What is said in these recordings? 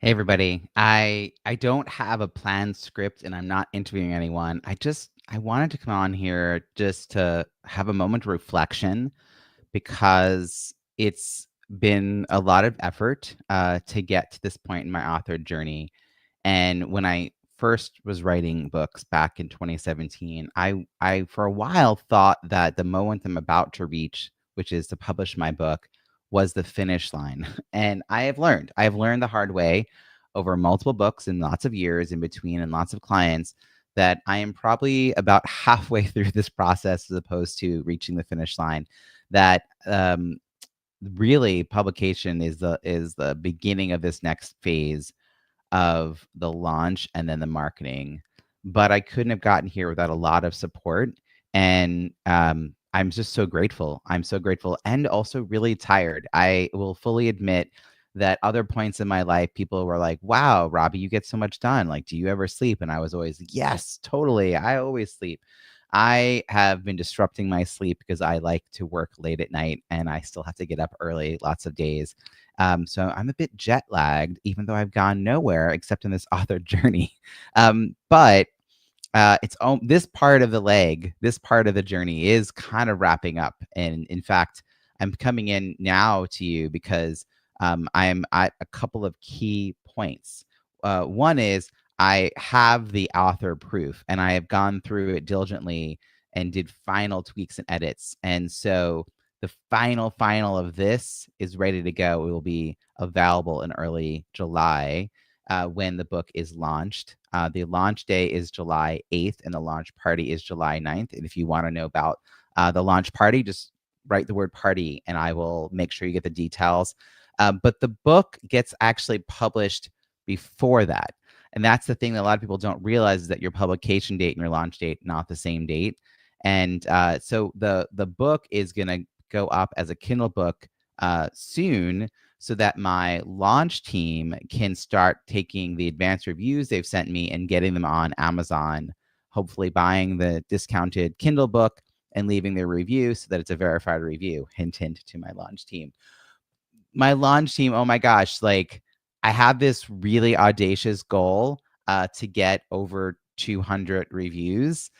Hey everybody. I don't have a planned script and I'm not interviewing anyone. I wanted to come on here just to have a moment of reflection because it's been a lot of effort to get to this point in my author journey. And when I first was writing books back in 2017, I for a while thought that the moment I'm about to reach, which is to publish my book, was the finish line. And I have learned the hard way over multiple books and lots of years in between and lots of clients that I am probably about halfway through this process as opposed to reaching the finish line. That really publication is the beginning of this next phase of the launch and then the marketing. But I couldn't have gotten here without a lot of support. And I'm just so grateful. I'm so grateful and also really tired. I will fully admit that other points in my life, people were like, wow, Robbie, you get so much done. Like, do you ever sleep? And I was always, yes, totally. I always sleep. I have been disrupting my sleep because I like to work late at night and I still have to get up early lots of days. So I'm a bit jet lagged, even though I've gone nowhere except in this author journey. But this part of the leg, this part of the journey is kind of wrapping up. And in fact, I'm coming in now to you because I'm at a couple of key points. One is I have the author proof and I have gone through it diligently and did final tweaks and edits. And so the final of this is ready to go. It will be available in early July when the book is launched. The launch day is July 8th and the launch party is July 9th. And if you want to know about the launch party, just write the word party and I will make sure you get the details. But the book gets actually published before that. And that's the thing that a lot of people don't realize is that your publication date and your launch date not the same date. And so the book is going to go up as a Kindle book soon so that my launch team can start taking the advanced reviews they've sent me and getting them on Amazon, hopefully buying the discounted Kindle book and leaving their review so that it's a verified review. Hint, hint to my launch team. My launch team, oh my gosh, like I have this really audacious goal to get over 200 reviews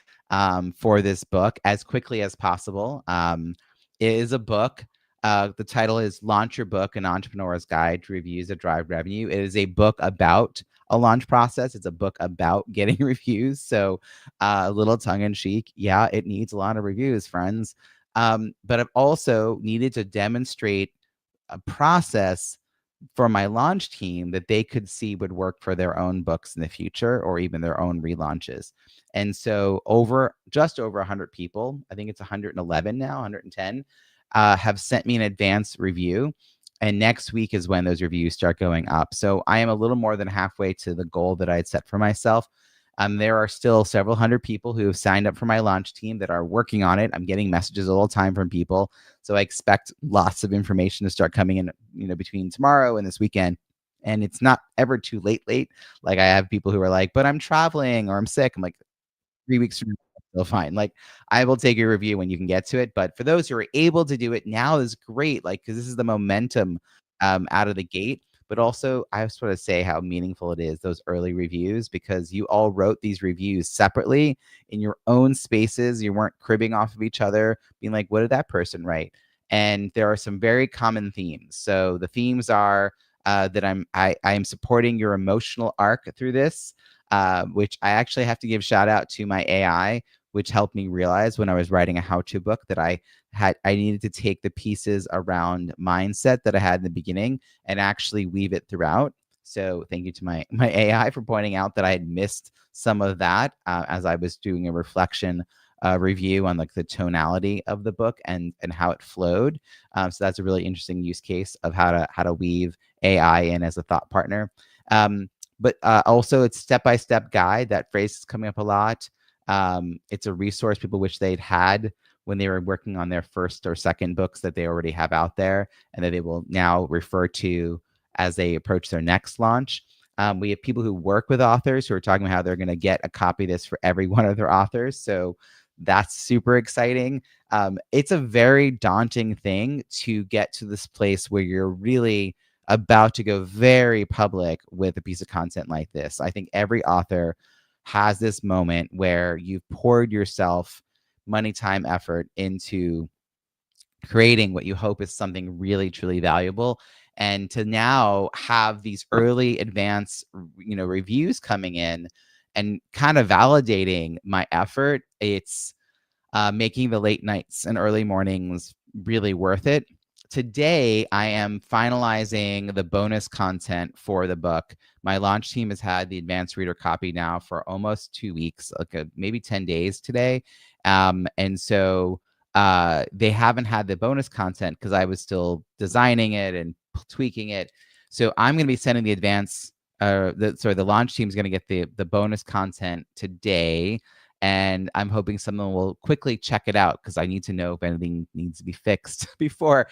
for this book as quickly as possible. It is a book. The title is Launch Your Book, An Entrepreneur's Guide to Reviews That Drive Revenue. It is a book about a launch process. It's a book about getting reviews. So a little tongue in cheek. Yeah, it needs a lot of reviews, friends. But I've also needed to demonstrate a process for my launch team that they could see would work for their own books in the future or even their own relaunches. And so just over 100 people, I think it's 111 now, 110, have sent me an advance review. And next week is when those reviews start going up. So I am a little more than halfway to the goal that I had set for myself. There are still several hundred people who have signed up for my launch team that are working on it. I'm getting messages all the time from people. So I expect lots of information to start coming in, between tomorrow and this weekend. And it's not ever too late. Like I have people who are like, but I'm traveling or I'm sick. I'm like, 3 weeks from now, still fine. Like I will take your review when you can get to it. But for those who are able to do it now is great. Like, cause this is the momentum out of the gate. But also, I just want to say how meaningful it is, those early reviews, because you all wrote these reviews separately in your own spaces. You weren't cribbing off of each other, being like, what did that person write? And there are some very common themes. So the themes are that I am supporting your emotional arc through this, which I actually have to give shout out to my AI, which helped me realize when I was writing a how-to book that I needed to take the pieces around mindset that I had in the beginning and actually weave it throughout. So thank you to my AI for pointing out that I had missed some of that as I was doing a reflection review on like the tonality of the book and how it flowed. So that's a really interesting use case of how to weave AI in as a thought partner. But also it's step-by-step guide. That phrase is coming up a lot. It's a resource people wish they'd had when they were working on their first or second books that they already have out there and that they will now refer to as they approach their next launch. We have people who work with authors who are talking about how they're going to get a copy of this for every one of their authors. So that's super exciting. It's a very daunting thing to get to this place where you're really about to go very public with a piece of content like this. I think every author has this moment where you've poured yourself money, time, effort into creating what you hope is something really truly valuable, and to now have these early advance reviews coming in and kind of validating my effort, it's making the late nights and early mornings really worth it. Today, I am finalizing the bonus content for the book. My launch team has had the advanced reader copy now for almost 2 weeks, like maybe 10 days today. And so they haven't had the bonus content because I was still designing it and tweaking it. So I'm going to be sending the the launch team is going to get the bonus content today, and I'm hoping someone will quickly check it out because I need to know if anything needs to be fixed before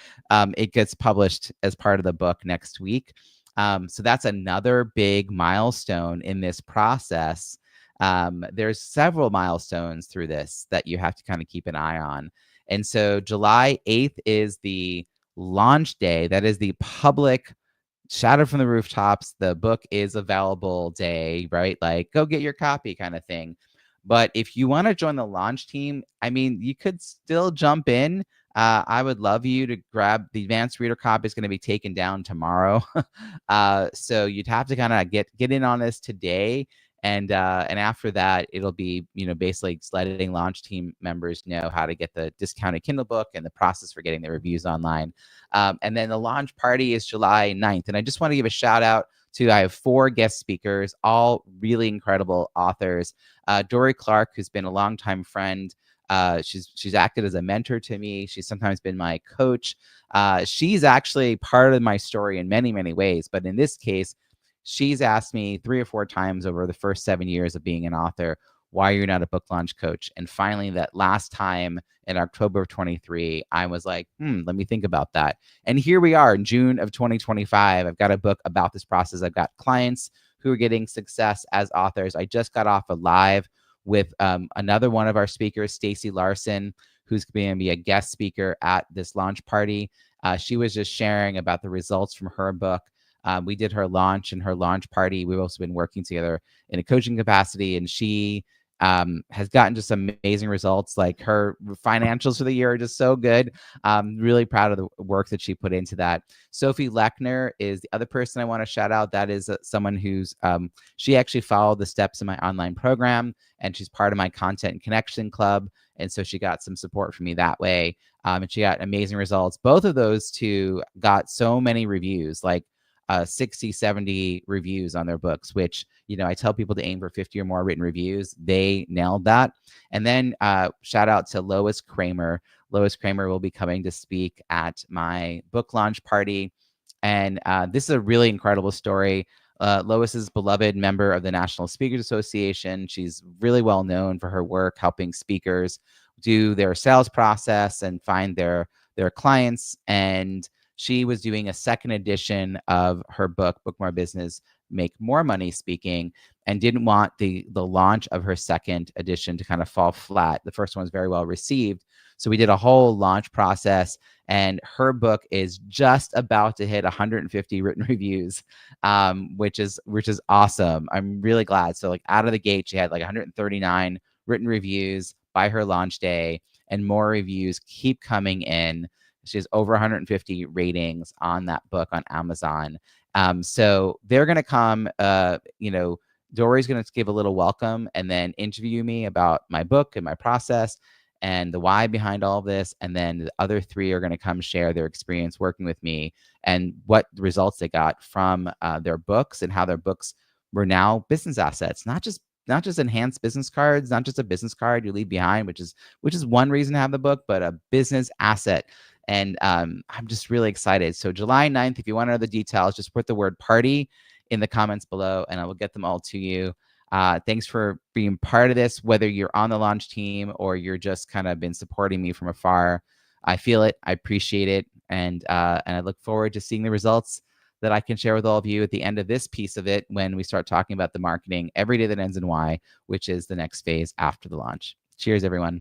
it gets published as part of the book next week. So that's another big milestone in this process. There's several milestones through this that you have to kind of keep an eye on. And so July 8th is the launch day. That is the public shout out from the rooftops, the book is available day, right? Like, go get your copy kind of thing. But if you want to join the launch team, I mean, you could still jump in. I would love you to grab the advanced reader copy. Is going to be taken down tomorrow. So you'd have to kind of get in on this today. And after that, it'll be, basically just letting launch team members know how to get the discounted Kindle book and the process for getting the reviews online. And then the launch party is July 9th. And I just want to give a shout out to, I have 4 guest speakers, all really incredible authors. Dorie Clark, who's been a longtime friend. She's acted as a mentor to me. She's sometimes been my coach. She's actually part of my story in many, many ways. But in this case, she's asked me 3 or 4 times over the first 7 years of being an author, why you're not a book launch coach. And finally, that last time in October of 23, I was like, let me think about that. And here we are in June of 2025. I've got a book about this process. I've got clients who are getting success as authors. I just got off a live with another one of our speakers, Stacy Larson, who's going to be a guest speaker at this launch party. She was just sharing about the results from her book. We did her launch and her launch party. We've also been working together in a coaching capacity, and she has gotten just amazing results. Like, her financials for the year are just so good. Really proud of the work that she put into that. Sophie Lechner is the other person I want to shout out. That is someone who's, she actually followed the steps in my online program, and she's part of my content connection club. And so she got some support from me that way. And she got amazing results. Both of those two got so many reviews, like 60, 70 reviews on their books, which, I tell people to aim for 50 or more written reviews. They nailed that. And then shout out to Lois Kramer. Lois Kramer will be coming to speak at my book launch party. And this is a really incredible story. Lois is a beloved member of the National Speakers Association. She's really well known for her work helping speakers do their sales process and find their clients. And she was doing a second edition of her book, Book More Business, Make More Money Speaking, and didn't want the launch of her second edition to kind of fall flat. The first one was very well received. So we did a whole launch process, and her book is just about to hit 150 written reviews, which is awesome. I'm really glad. So, like, out of the gate, she had like 139 written reviews by her launch day, and more reviews keep coming in. She has over 150 ratings on that book on Amazon. So they're going to come, Dorie's going to give a little welcome and then interview me about my book and my process and the why behind all of this. And then the other 3 are going to come share their experience working with me and what results they got from their books and how their books were now business assets, not just enhanced business cards, not just a business card you leave behind, which is one reason to have the book, but a business asset. And I'm just really excited. So July 9th, if you want to know the details, just put the word party in the comments below and I will get them all to you. Thanks for being part of this, whether you're on the launch team or you're just kind of been supporting me from afar. I feel it. I appreciate it. And I look forward to seeing the results that I can share with all of you at the end of this piece of it when we start talking about the marketing every day that ends in Y, which is the next phase after the launch. Cheers, everyone.